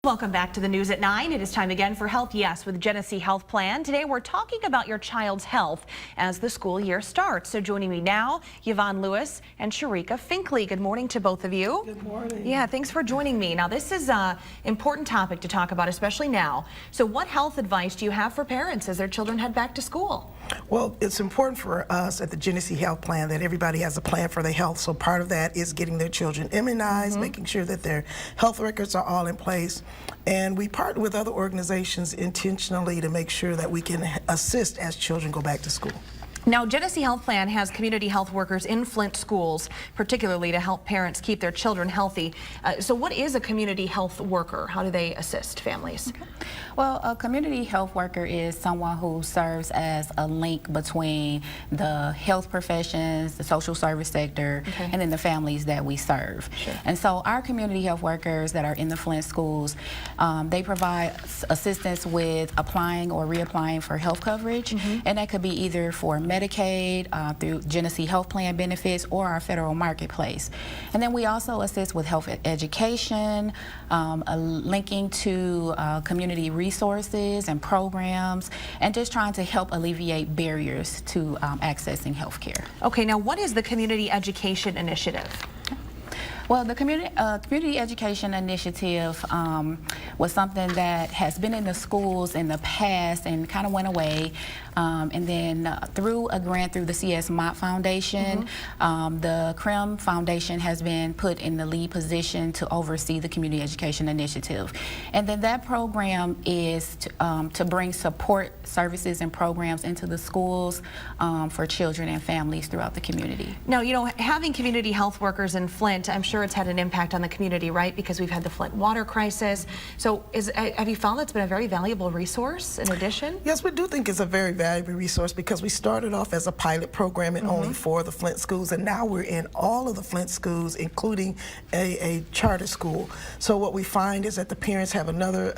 Welcome back to the news at 9. It is time again for Health Yes with Genesee Health Plan. Today we're talking about your child's health as the school year starts. So joining me now, Yvonne Lewis and Sharika Finkley. Good morning to both of you. Good morning. Yeah, thanks for joining me. Now this is an important topic to talk about, especially now. So what health advice do you have for parents as their children head back to school? Well, it's important for us at the Genesee Health Plan that everybody has a plan for their health. So part of that is getting their children immunized, making sure that their health records are all in place. And we partner with other organizations intentionally to make sure that we can assist as children go back to school. Now, Genesee Health Plan has community health workers in Flint schools, particularly to help parents keep their children healthy. So what is a community health worker? How do they assist families? Okay. Well, a community health worker is someone who serves as a link between the health professions, the social service sector, and then the families that we serve. Sure. And so our community health workers that are in the Flint schools, they provide assistance with applying or reapplying for health coverage, and that could be either for Medicaid, through Genesee Health Plan benefits, or our federal marketplace. And then we also assist with health education, linking to community resources and programs, and just trying to help alleviate barriers to accessing health care. Okay, now what is the Community Education Initiative? Well, the community education initiative was something that has been in the schools in the past and kind of went away. And then through a grant through the CS Mott Foundation, the CREM Foundation has been put in the lead position to oversee the community education initiative. And then that program is to bring support services and programs into the schools for children and families throughout the community. Now, you know, having community health workers in Flint, I'm sure it's had an impact on the community, right? Because we've had the Flint water crisis. So have you found that's been a very valuable resource in addition? Yes, we do think it's a very valuable resource because we started off as a pilot program in only 4 of the Flint schools, and now we're in all of the Flint schools, including a charter school. So what we find is that the parents have another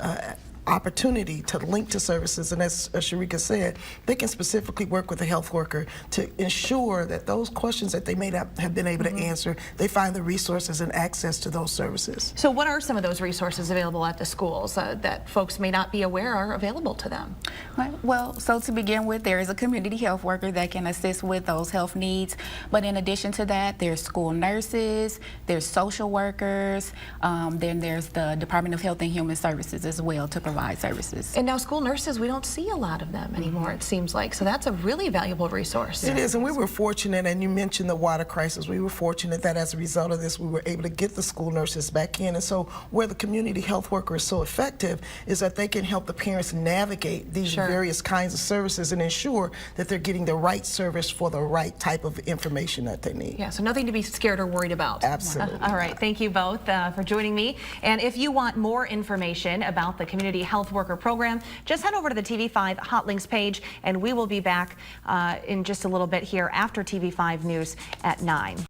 opportunity to link to services, and as Sharika said, they can specifically work with a health worker to ensure that those questions that they may not have been able to answer, they find the resources and access to those services. So what are some of those resources available at the schools that folks may not be aware are available to them? Right. Well, so to begin with, there is a community health worker that can assist with those health needs, but in addition to that, there's school nurses, there's social workers, then there's the Department of Health and Human Services as well to provide services. And now school nurses, we don't see a lot of them anymore, it seems like. So that's a really valuable resource. It is, and we were fortunate, and you mentioned the water crisis, we were fortunate that as a result of this, we were able to get the school nurses back in. And so where the community health worker is so effective is that they can help the parents navigate these various kinds of services and ensure that they're getting the right service for the right type of information that they need. Yeah, so nothing to be scared or worried about. Absolutely. All right, thank you both for joining me. And if you want more information about the community health worker program, just head over to the TV5 Hot Links page, and we will be back in just a little bit here after TV5 News at 9.